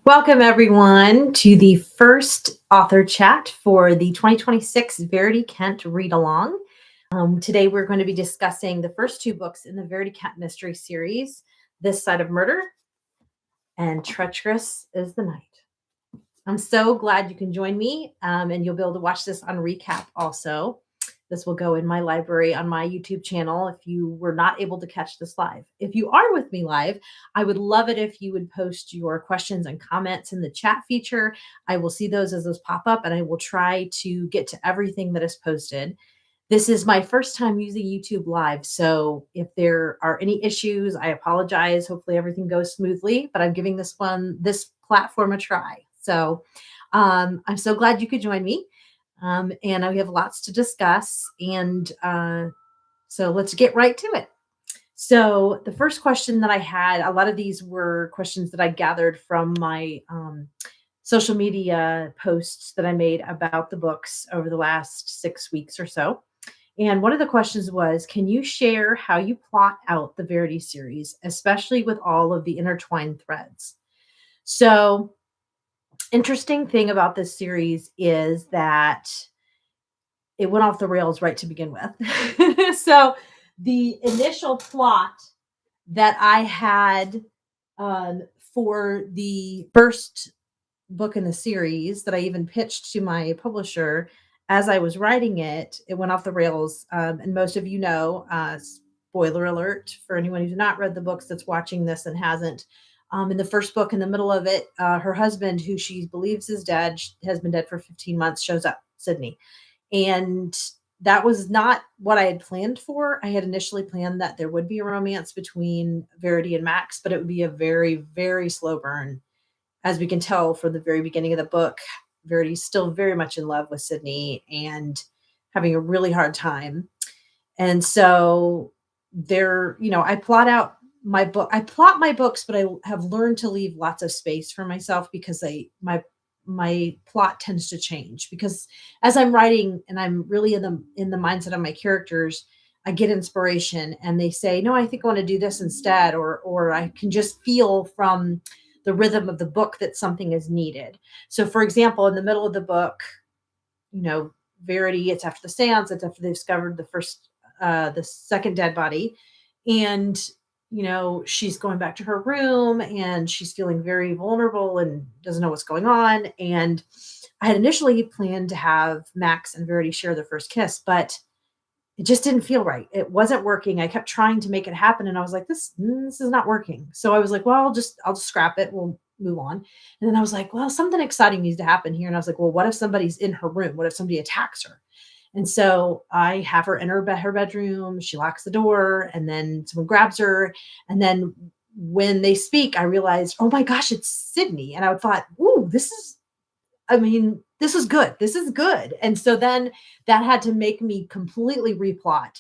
Welcome, everyone, to the first author chat for the 2026 Verity Kent Read-Along. Today, we're going to be discussing the first two books in the Verity Kent Mystery series, This Side of Murder and Treacherous is the Night. I'm so glad you can join me, and you'll be able to watch this on recap also. This will go in my library on my YouTube channel if you were not able to catch this live. If you are with me live, I would love it if you would post your questions and comments in the chat feature. I will see those as those pop up, and I will try to get to everything that is posted. This is my first time using YouTube Live, so if there are any issues, I apologize. Hopefully everything goes smoothly, but I'm giving this platform a try. So I'm so glad you could join me. And we have lots to discuss. And so let's get right to it. So the first question that I had, a lot of these were questions that I gathered from my social media posts that I made about the books over the last 6 weeks or so. And one of the questions was, can you share how you plot out the Verity series, especially with all of the intertwined threads? So interesting thing about this series is that it went off the rails right to begin with. So the initial plot that I had for the first book in the series that I even pitched to my publisher as I was writing it, it went off the rails. And most of you know, spoiler alert for anyone who's not read the books that's watching this and hasn't. In the first book, in the middle of it, her husband, who she believes is dead, has been dead for 15 months, shows up, Sydney. And that was not what I had planned for. I had initially planned that there would be a romance between Verity and Max, but it would be a very, very slow burn. As we can tell from the very beginning of the book, Verity's still very much in love with Sydney and having a really hard time. And so I plot out my book. I plot my books, but I have learned to leave lots of space for myself because my plot tends to change, because as I'm writing and I'm really in the mindset of my characters, I get inspiration and they say, no, I think I want to do this instead, or I can just feel from the rhythm of the book that something is needed. So for example, in the middle of the book, Verity, it's after the seance, it's after they discovered the second dead body. And she's going back to her room and she's feeling very vulnerable and doesn't know what's going on. And I had initially planned to have Max and Verity share their first kiss, but it just didn't feel right. It wasn't working. I kept trying to make it happen, and I was like, this is not working. So I was like, well, I'll just scrap it. We'll move on. And then I was like, well, something exciting needs to happen here. And I was like, well, what if somebody's in her room? What if somebody attacks her? And so I have her in her bedroom. She locks the door, and then someone grabs her. And then when they speak, I realized, oh my gosh, it's Sydney. And I thought, ooh, this is good. This is good. And so then that had to make me completely replot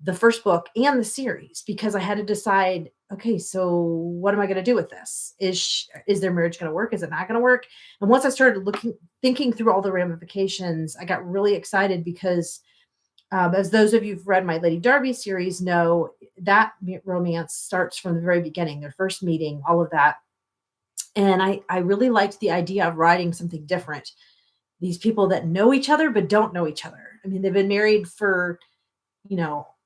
the first book and the series, because I had to decide, okay, so what am I going to do with this? Is their marriage going to work? Is it not going to work? And once I started thinking through all the ramifications, I got really excited because as those of you who've read my Lady Darby series know, that romance starts from the very beginning, their first meeting, all of that. And I really liked the idea of writing something different. These people that know each other but don't know each other. I mean, they've been married for,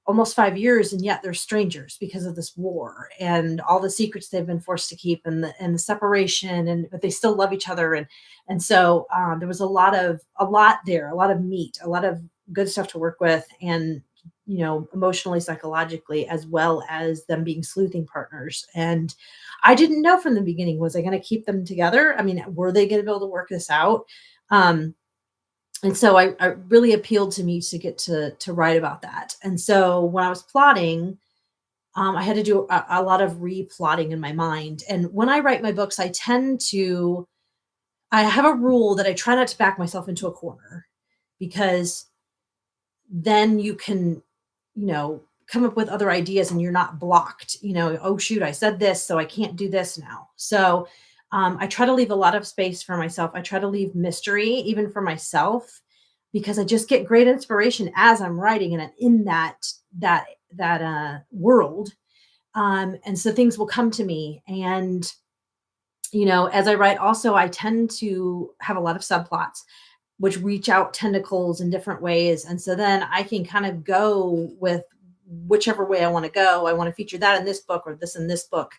almost 5 years, and yet they're strangers because of this war and all the secrets they've been forced to keep, and the separation, but they still love each other. And so there was a lot there, a lot of meat, a lot of good stuff to work with, and emotionally, psychologically, as well as them being sleuthing partners. And I didn't know from the beginning, was I going to keep them together? I mean, were they going to be able to work this out? And so I really appealed to me to get to write about that. And so when I was plotting, I had to do a lot of replotting in my mind. And when I write my books, I have a rule that I try not to back myself into a corner, because then you can, come up with other ideas and you're not blocked, oh shoot, I said this, so I can't do this now. So I try to leave a lot of space for myself. I try to leave mystery even for myself, because I just get great inspiration as I'm writing and I'm in that world. And so things will come to me. And as I write, also, I tend to have a lot of subplots which reach out tentacles in different ways. And so then I can kind of go with whichever way I want to go. I want to feature that in this book or this in this book.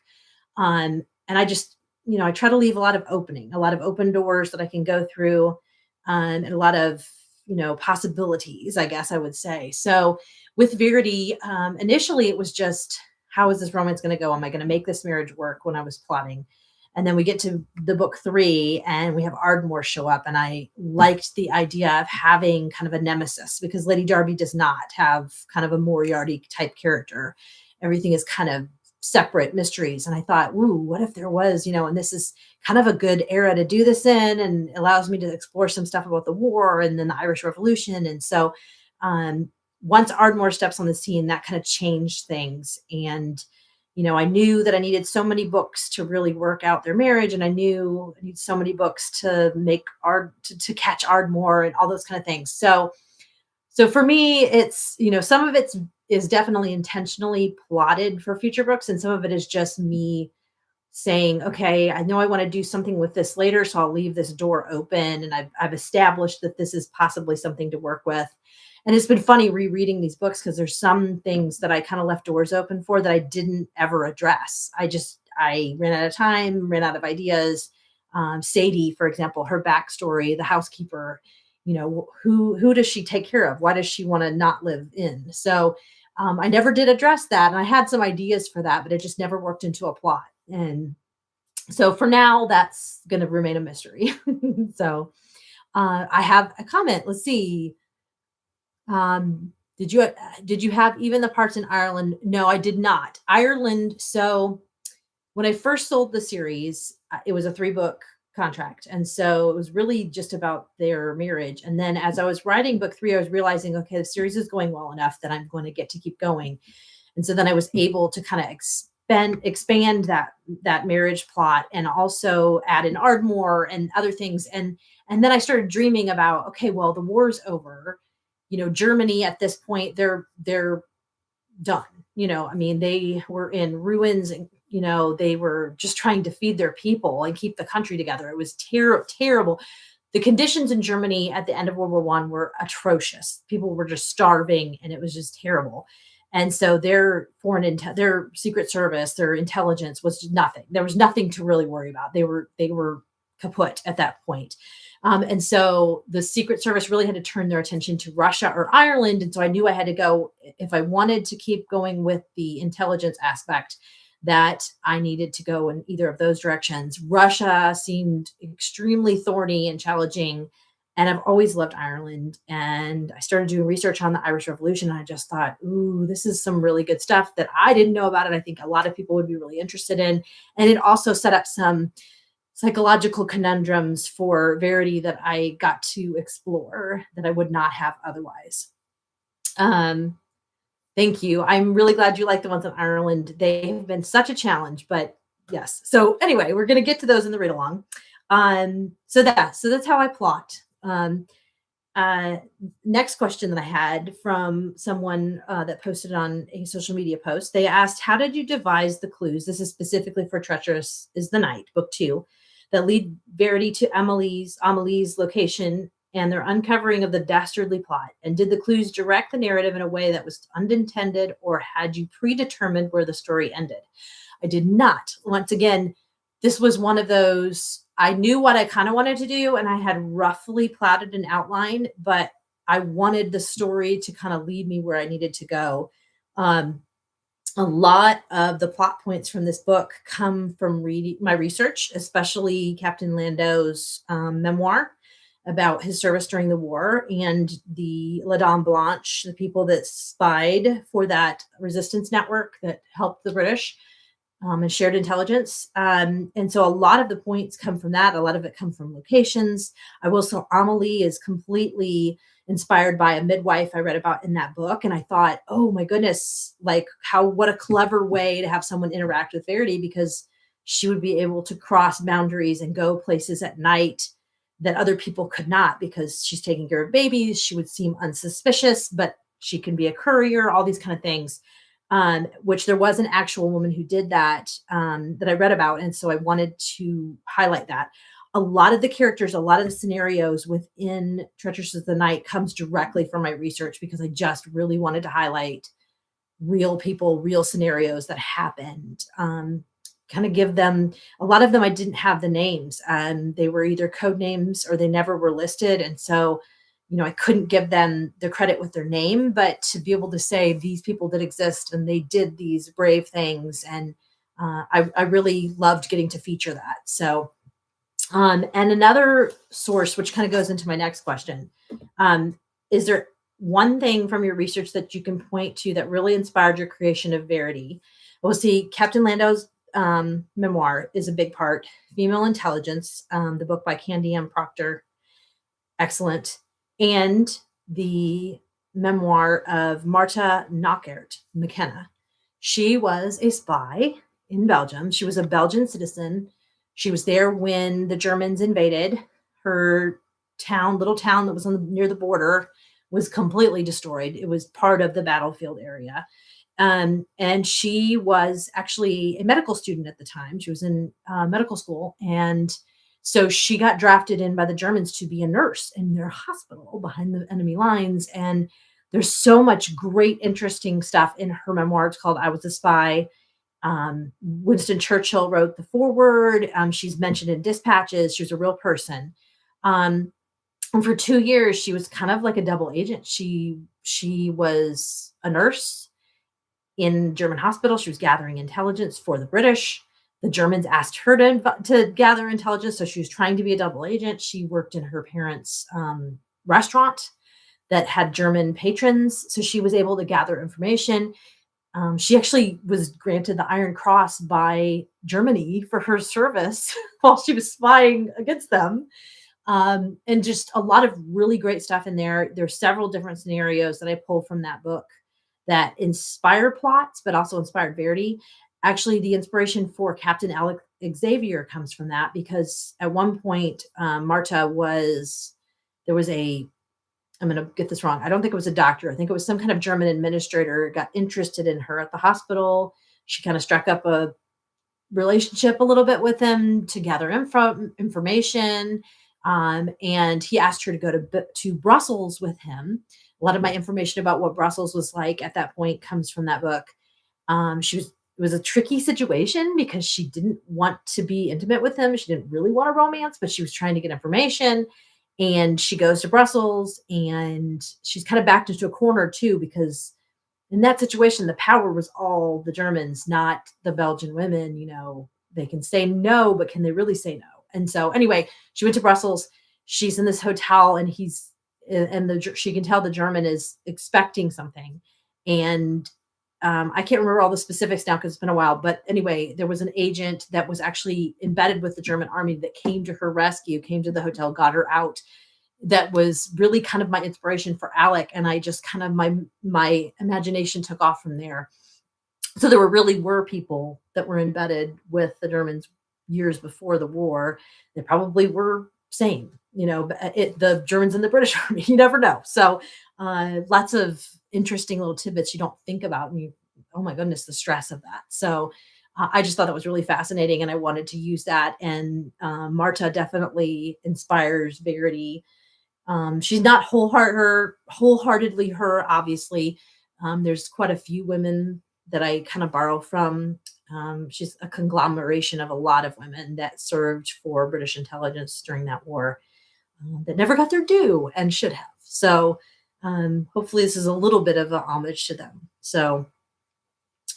And I just, I try to leave a lot of open doors that I can go through, and a lot of, possibilities, I guess I would say. So with Verity, initially it was just, how is this romance going to go? Am I going to make this marriage work when I was plotting? And then we get to the book 3 and we have Ardmore show up. And I liked the idea of having kind of a nemesis, because Lady Darby does not have kind of a Moriarty type character. Everything is kind of separate mysteries. And I thought, ooh, what if there was, and this is kind of a good era to do this in, and allows me to explore some stuff about the war and then the Irish Revolution. And so um, once Ardmore steps on the scene, that kind of changed things. And I knew that I needed so many books to really work out their marriage, and I knew I need so many books to make to catch Ardmore and all those kind of things. So for me, it's, some of it is definitely intentionally plotted for future books, and some of it is just me saying, okay, I know I want to do something with this later, so I'll leave this door open, and I've established that this is possibly something to work with. And it's been funny rereading these books, because there's some things that I kind of left doors open for that I didn't ever address. I ran out of time, ran out of ideas. Sadie, for example, her backstory, the housekeeper, who does she take care of? Why does she want to not live in? So I never did address that. And I had some ideas for that, but it just never worked into a plot. And so for now, that's going to remain a mystery. So I have a comment. Let's see. Did you have even the parts in Ireland? No, I did not. Ireland. So when I first sold the series, it was a 3-book contract. And so it was really just about their marriage. And then as I was writing book 3, I was realizing, okay, the series is going well enough that I'm going to get to keep going. And so then I was able to kind of expand that marriage plot, and also add in Ardmore and other things. And then I started dreaming about, okay, well, the war's over. Germany at this point, they're done. I mean, they were in ruins, and they were just trying to feed their people and keep the country together. It was terrible. The conditions in Germany at the end of World War I were atrocious. People were just starving, and it was just terrible. And so their their secret service, their intelligence was nothing. There was nothing to really worry about. They were kaput at that point. And so the Secret Service really had to turn their attention to Russia or Ireland. And so I knew I had to go, if I wanted to keep going with the intelligence aspect, that I needed to go in either of those directions. Russia seemed extremely thorny and challenging. And I've always loved Ireland. And I started doing research on the Irish Revolution. And I just thought, ooh, this is some really good stuff that I didn't know about. And I think a lot of people would be really interested in. And it also set up some psychological conundrums for Verity that I got to explore that I would not have otherwise. Thank you. I'm really glad you like the ones in Ireland. They have been such a challenge, but yes. So anyway, we're going to get to those in the read along. So that's how I plot. Next question that I had from someone that posted on a social media post. They asked, how did you devise the clues? This is specifically for Treacherous is the Night, book 2, that lead Verity to Amelie's location and their uncovering of the dastardly plot? And did the clues direct the narrative in a way that was unintended, or had you predetermined where the story ended? I did not. Once again, this was one of those, I knew what I kind of wanted to do, and I had roughly plotted an outline, but I wanted the story to kind of lead me where I needed to go. A lot of the plot points from this book come from reading my research, especially Captain Landau's memoir about his service during the war, and the La Dame Blanche, the people that spied for that resistance network that helped the British and shared intelligence. And so a lot of the points come from that. A lot of it come from locations. I will say Amelie is completely inspired by a midwife I read about in that book. And I thought, oh my goodness, like what a clever way to have someone interact with Verity, because she would be able to cross boundaries and go places at night that other people could not, because she's taking care of babies. She would seem unsuspicious, but she can be a courier, all these kind of things. which there was an actual woman who did that, that I read about. And so I wanted to highlight that. A lot of the characters, a lot of the scenarios within Treacherous of the Night comes directly from my research because I just really wanted to highlight real people, real scenarios that happened. Kind of give them a lot of them. I didn't have the names, and they were either code names or they never were listed. And so, I couldn't give them the credit with their name, but to be able to say these people did exist and they did these brave things. And I really loved getting to feature that. So, and another source, which kind of goes into my next question, is there one thing from your research that you can point to that really inspired your creation of Verity? Well, see, Captain Lando's memoir is a big part. Female Intelligence, the book by Candy M. Proctor, excellent. And the memoir of Marta Knockert McKenna. She was a spy in Belgium. She was a Belgian citizen. She was there when the Germans invaded. Her town, little town that was near the border, was completely destroyed. It was part of the battlefield area. And she was actually a medical student at the time. She was in medical school. And so she got drafted in by the Germans to be a nurse in their hospital behind the enemy lines. And there's so much great, interesting stuff in her memoir. It's called I Was a Spy. Winston Churchill wrote the foreword. She's mentioned in dispatches. She was a real person. And for 2 years, she was kind of like a double agent. She was a nurse in German hospital. She was gathering intelligence for the British. The Germans asked her to gather intelligence, so she was trying to be a double agent. She worked in her parents' restaurant that had German patrons, so she was able to gather information. She actually was granted the Iron Cross by Germany for her service while she was spying against them. And just a lot of really great stuff in there. There's several different scenarios that I pulled from that book that inspired plots, but also inspired Verity. Actually, the inspiration for Captain Alex Xavier comes from that because at one point, Marta there was I'm going to get this wrong. I don't think it was a doctor. I think it was some kind of German administrator got interested in her at the hospital. She kind of struck up a relationship a little bit with him to gather information. And he asked her to go to Brussels with him. A lot of my information about what Brussels was like at that point comes from that book. It was a tricky situation because she didn't want to be intimate with him. She didn't really want a romance, but she was trying to get information. And she goes to Brussels and she's kind of backed into a corner too, because in that situation, the power was all the Germans, not the Belgian women. They can say no, but can they really say no? And so anyway, she went to Brussels. She's in this hotel and she can tell the German is expecting something. And I can't remember all the specifics now because it's been a while. But anyway, there was an agent that was actually embedded with the German army that came to her rescue, came to the hotel, got her out. That was really kind of my inspiration for Alec. And I just kind of, my imagination took off from there. So there were people that were embedded with the Germans years before the war. They probably were same, the Germans and the British army, you never know. So lots of interesting little tidbits you don't think about. And oh my goodness, the stress of that. So I just thought that was really fascinating. And I wanted to use that. And Marta definitely inspires Verity. She's not wholeheartedly her, obviously. There's quite a few women that I kind of borrow from. She's a conglomeration of a lot of women that served for British intelligence during that war that never got their due and should have. So hopefully this is a little bit of a homage to them. So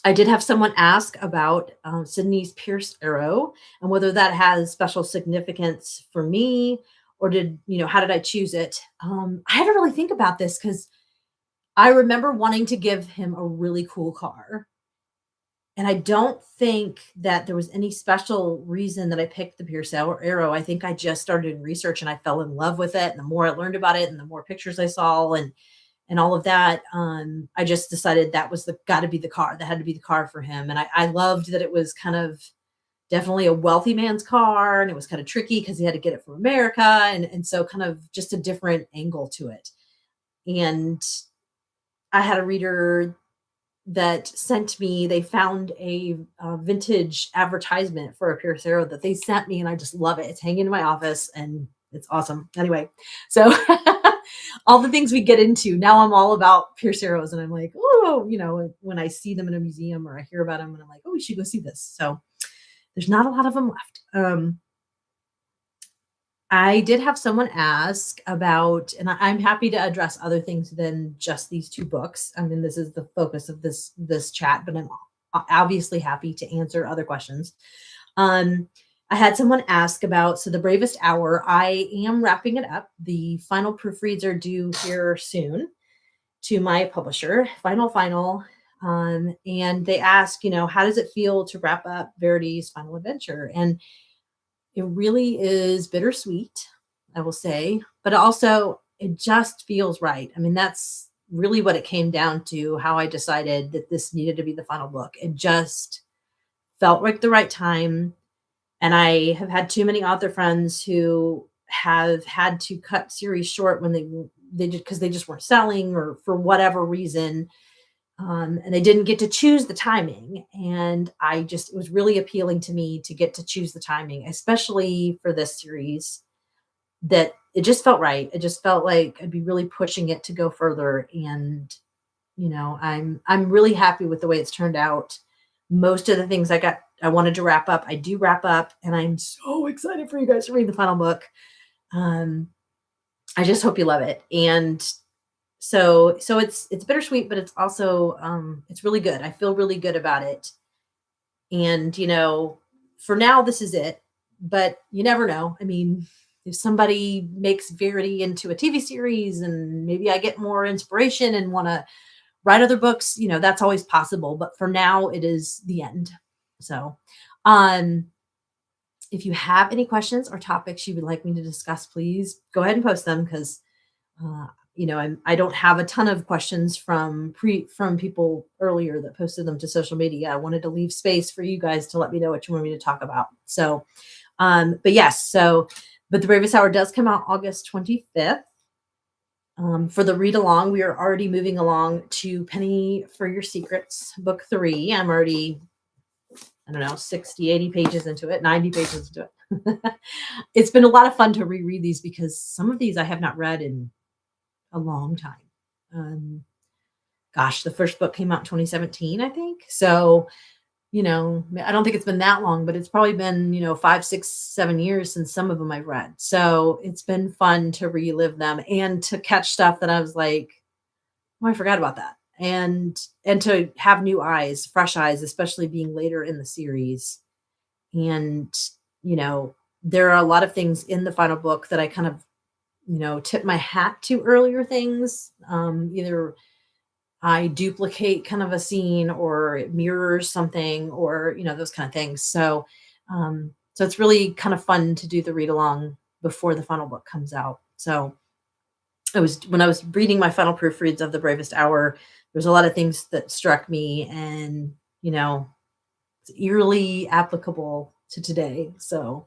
I did have someone ask about Sydney's Pierce arrow and whether that has special significance for me, or how did I choose it? I had to really think about this because I remember wanting to give him a really cool car. And I don't think that there was any special reason that I picked the Pierce arrow. I think I just started in research and I fell in love with it. And the more I learned about it and the more pictures I saw and all of that, I just decided that was got to be the car. That had to be the car for him. And I loved that it was kind of definitely a wealthy man's car. And it was kind of tricky because he had to get it from America. And so kind of just a different angle to it. And I had a reader that sent me, they found a vintage advertisement for a Pierce Arrow that they sent me, and I just love it. It's hanging in my office and it's awesome. Anyway, so all the things we get into now, I'm all about Pierce Arrows, and I'm like, oh, when I see them in a museum or I hear about them, and I'm like, oh, we should go see this. So there's not a lot of them left. I did have someone ask about, and I'm happy to address other things than just these two books. I mean, this is the focus of this chat, but I'm obviously happy to answer other questions. I had someone ask about, so The Bravest Hour. I am wrapping it up. The final proofreads are due here soon to my publisher, final. And they ask, how does it feel to wrap up Verity's final adventure? And it really is bittersweet, I will say, but also it just feels right. I mean, that's really what it came down to, how I decided that this needed to be the final book. It just felt like the right time. And I have had too many author friends who have had to cut series short when they did, because they just weren't selling or for whatever reason. And they didn't get to choose the timing. And it was really appealing to me to get to choose the timing, especially for this series, that it just felt right. It just felt like I'd be really pushing it to go further. And, I'm really happy with the way it's turned out. Most of the things I wanted to wrap up, I do wrap up, and I'm so excited for you guys to read the final book. I just hope you love it. And so it's bittersweet, but it's also it's really good. I feel really good about it. And for now, this is it, but you never know. I mean, if somebody makes Verity into a TV series and maybe I get more inspiration and want to write other books, that's always possible. But for now, it is the end. So if you have any questions or topics you would like me to discuss, please go ahead and post them, because I don't have a ton of questions from people earlier that posted them to social media. I wanted to leave space for you guys to let me know what you want me to talk about. So, but yes, but The Bravest Hour does come out August 25th. For the read along, we are already moving along to Penny for Your Secrets, book 3. I'm already, 60, 80 pages into it, 90 pages into it. It's been a lot of fun to reread these, because some of these I have not read in a long time. The first book came out in 2017, I think. So, I don't think it's been that long, but it's probably been, 5, 6, 7 years since some of them I've read. So it's been fun to relive them and to catch stuff that I was like, oh, I forgot about that. And to have new eyes, fresh eyes, especially being later in the series. And, there are a lot of things in the final book that I kind of, tip my hat to earlier things. Either I duplicate kind of a scene, or it mirrors something, or, those kind of things. So it's really kind of fun to do the read along before the final book comes out. So when I was reading my final proofreads of The Bravest Hour, there's a lot of things that struck me, and, it's eerily applicable to today. So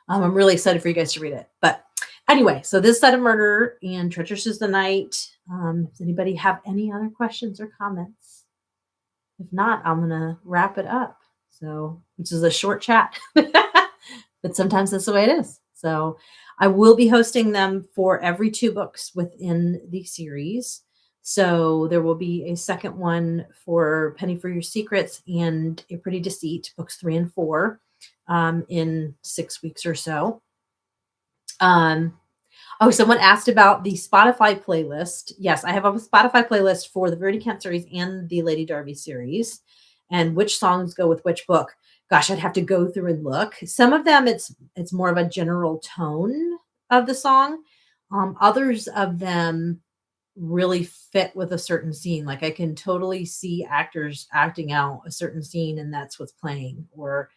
I'm really excited for you guys to read it. But anyway, so this Side of Murder and Treacherous is the Night. Does anybody have any other questions or comments? If not, I'm going to wrap it up. So, which is a short chat, but sometimes that's the way it is. So I will be hosting them for every 2 books within the series. So there will be a second one for Penny for Your Secrets and A Pretty Deceit, books 3 and 4, in 6 weeks or so. Someone asked about the Spotify playlist. Yes, I have a Spotify playlist for the Verity Kent series and the Lady Darby series, and which songs go with which book. Gosh, I'd have to go through and look. Some of them, it's more of a general tone of the song. Others of them really fit with a certain scene. Like I can totally see actors acting out a certain scene, and that's what's playing. Or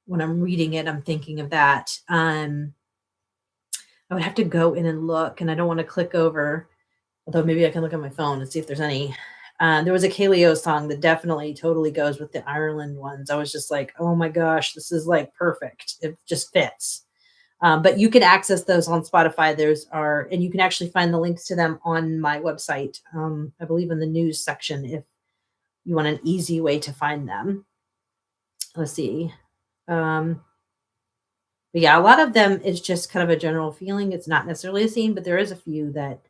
when I'm reading it, I'm thinking of that. I would have to go in and look, and I don't want to click over, although maybe I can look on my phone and see if there's any. There was a Kaleo song that definitely totally goes with the Ireland ones. I was just like, oh my gosh, this is like perfect. It just fits. But you can access those on Spotify. And you can actually find the links to them on my website. I believe in the news section, if you want an easy way to find them. Let's see. Um, but yeah, a lot of them is just kind of a general feeling. It's not necessarily a scene, but there is a few that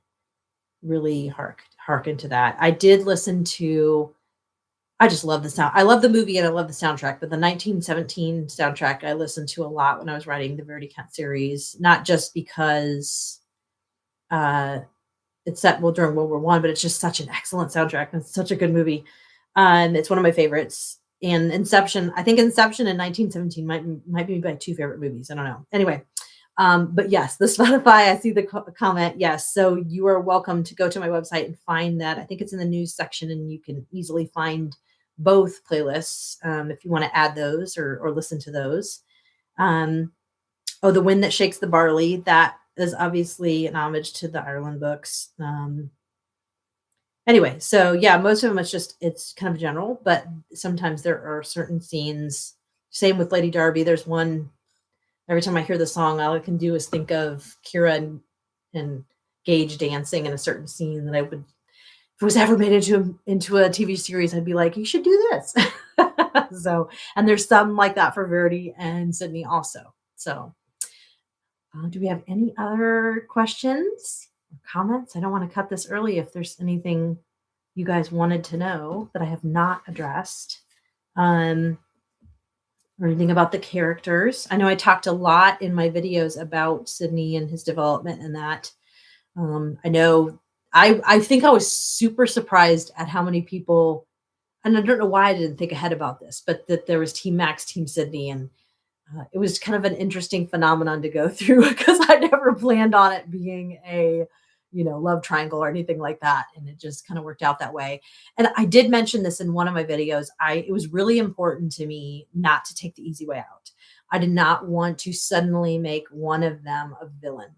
really harken to that. I did listen to I just love the sound. I love the movie and I love the soundtrack, but the 1917 soundtrack I listened to a lot when I was writing the Verity Kent series, not just because uh it's set well during World War One, but it's just such an excellent soundtrack and it's such a good movie. It's one of my favorites. And Inception, I think Inception and 1917 might be my two favorite movies. I don't know. Anyway, but yes, the Spotify, I see the comment. Yes. So you are welcome to go to my website and find that. I think it's in the news section and you can easily find both playlists if you want to add those or listen to those. Um, oh, The Wind That Shakes the Barley. That is obviously an homage to the Ireland books. Anyway, so yeah, most of them it's kind of general, but sometimes there are certain scenes. Same with Lady Darby. There's one every time I hear the song, all I can do is think of Kira and Gage dancing in a certain scene that I would, if it was ever made into a TV series, I'd be like, you should do this. So, and there's some like that for Verity and Sydney also. So, do we have any other questions or comments? I don't want to cut this early if there's anything you guys wanted to know that I have not addressed. Or anything about the characters. I know I talked a lot in my videos about Sydney and his development and that. I know I think I was super surprised at how many people, and I don't know why I didn't think ahead about this, but that there was Team Max, Team Sydney, and it was kind of an interesting phenomenon to go through because I never planned on it being a, love triangle or anything like that. And it just kind of worked out that way. And I did mention this in one of my videos. It was really important to me not to take the easy way out. I did not want to suddenly make one of them a villain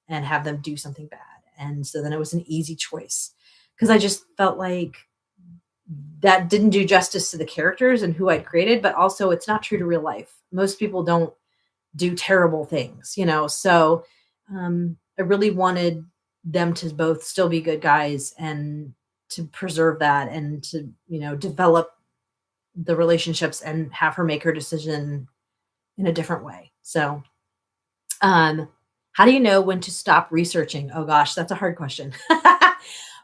and have them do something bad. And so then it was an easy choice because I just felt like that didn't do justice to the characters and who I'd created, but also it's not true to real life. Most people don't do terrible things, So I really wanted them to both still be good guys and to preserve that and to, develop the relationships and have her make her decision in a different way. So, how do you know when to stop researching? Oh gosh, that's a hard question.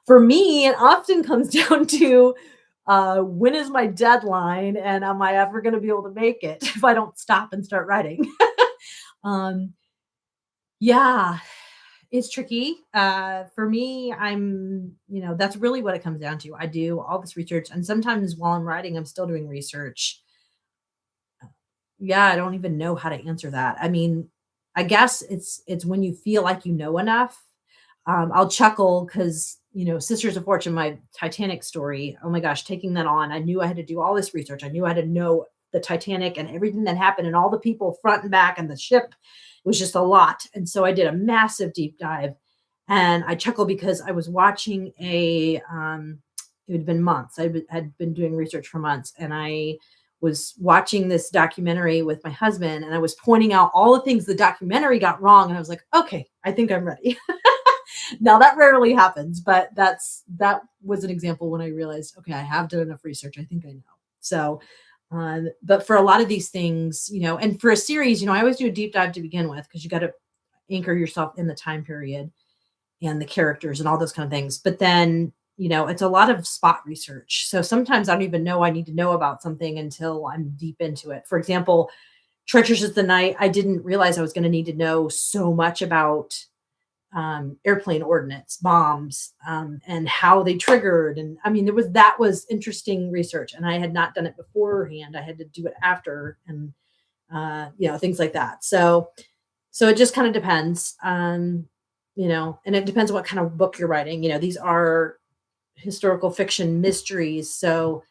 For me, it often comes down to when is my deadline and am I ever going to be able to make it if I don't stop and start writing? um, yeah, it's tricky. For me, that's really what it comes down to. I do all this research, and sometimes while I'm writing, I'm still doing research. Yeah, I don't even know how to answer that. I mean, I guess it's when you feel like you know enough. I'll chuckle because Sisters of Fortune, my Titanic story. Oh my gosh, taking that on, I knew I had to do all this research. I knew I had to know the Titanic and everything that happened and all the people front and back and the ship. It was just a lot, and so I did a massive deep dive. And I chuckle because I was watching it had been months. Had been doing research for months, and I was watching this documentary with my husband, and I was pointing out all the things the documentary got wrong, and I was like, okay, I think I'm ready. Now that rarely happens, but that was an example when I realized, okay, I have done enough research. I think I know. So, but for a lot of these things, and for a series, I always do a deep dive to begin with because you got to anchor yourself in the time period and the characters and all those kind of things. But then, it's a lot of spot research. So sometimes I don't even know I need to know about something until I'm deep into it. For example, Treacherous is the Night. I didn't realize I was going to need to know so much about airplane ordnance, bombs, and how they triggered. And I mean, that was interesting research, and I had not done it beforehand. I had to do it after, and things like that. So it just kind of depends, and it depends on what kind of book you're writing. These are historical fiction mysteries, so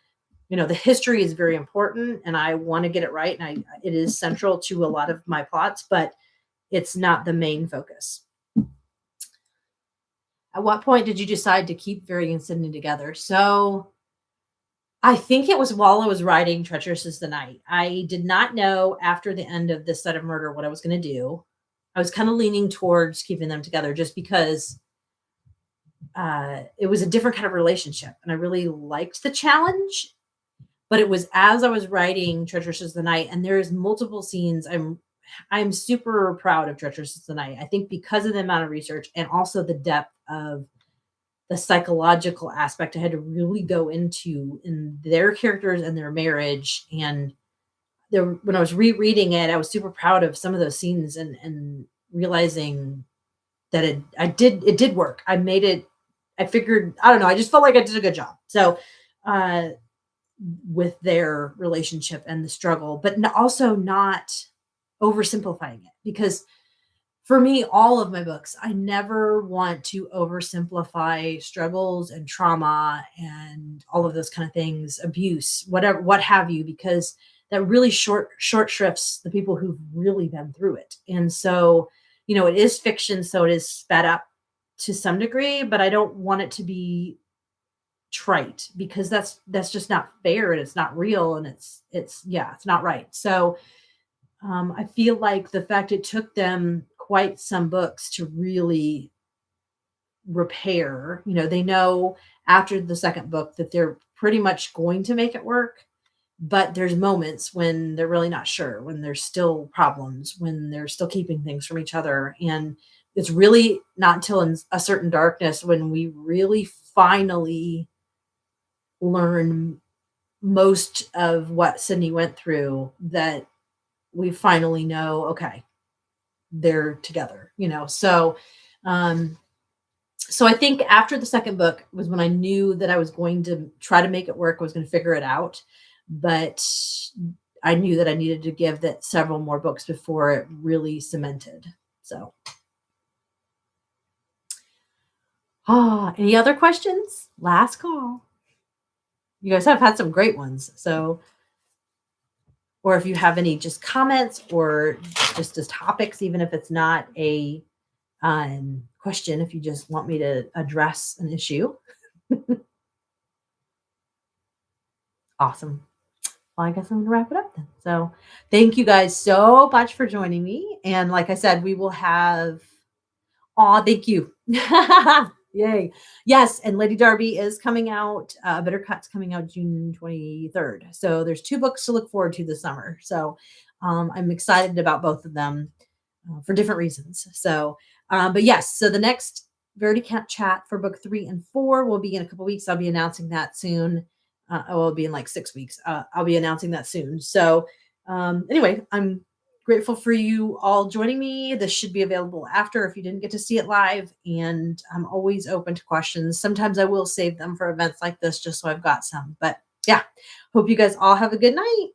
the history is very important, and I want to get it right, and it is central to a lot of my plots, but it's not the main focus. At what point did you decide to keep Verity and Sydney together? So I think it was while I was writing Treacherous is the Night. I did not know after the end of this Side of Murder what I was going to do. I was kind of leaning towards keeping them together just because it was a different kind of relationship, and I really liked the challenge. But it was as I was writing Treacherous as the Night, and there's multiple scenes. I'm super proud of Treacherous as the Night. I think because of the amount of research and also the depth of the psychological aspect I had to really go into in their characters and their marriage. And there, when I was rereading it, I was super proud of some of those scenes, and realizing that it did work. I made it. I figured, I don't know. I just felt like I did a good job. So, uh, with their relationship and the struggle, but also not oversimplifying it, because for me, all of my books, I never want to oversimplify struggles and trauma and all of those kind of things, abuse, whatever, what have you, because that really short shrifts the people who've really been through it. And so, it is fiction, so it is sped up to some degree, but I don't want it to be trite, because that's just not fair, and it's not real, and it's not right. So I feel like the fact it took them quite some books to really repair, they know after the second book that they're pretty much going to make it work, but there's moments when they're really not sure, when there's still problems, when they're still keeping things from each other. And it's really not until in a certain darkness when we really finally learn most of what Sydney went through, that we finally know, okay, they're together, um so I think after the second book was when I knew that I was going to try to make it work. I was going to figure it out, but I knew that I needed to give that several more books before it really cemented. So any other questions? Last call. You guys have had some great ones. So, or if you have any just comments or just as topics, even if it's not a question, if you just want me to address an issue. Awesome. Well, I guess I'm going to wrap it up then. So thank you guys so much for joining me. And like I said, we will have, thank you. Yay. Yes. And Lady Darby is coming out. Bitter Cut's coming out June 23rd. So there's 2 books to look forward to this summer. So I'm excited about both of them for different reasons. So, but yes, so the next Verity Kent chat for book 3 and 4 will be in a couple weeks. I'll be announcing that soon. It'll be in like 6 weeks. I'll be announcing that soon. So anyway, I'm grateful for you all joining me. This should be available after if you didn't get to see it live. And I'm always open to questions. Sometimes I will save them for events like this just so I've got some. But yeah, hope you guys all have a good night.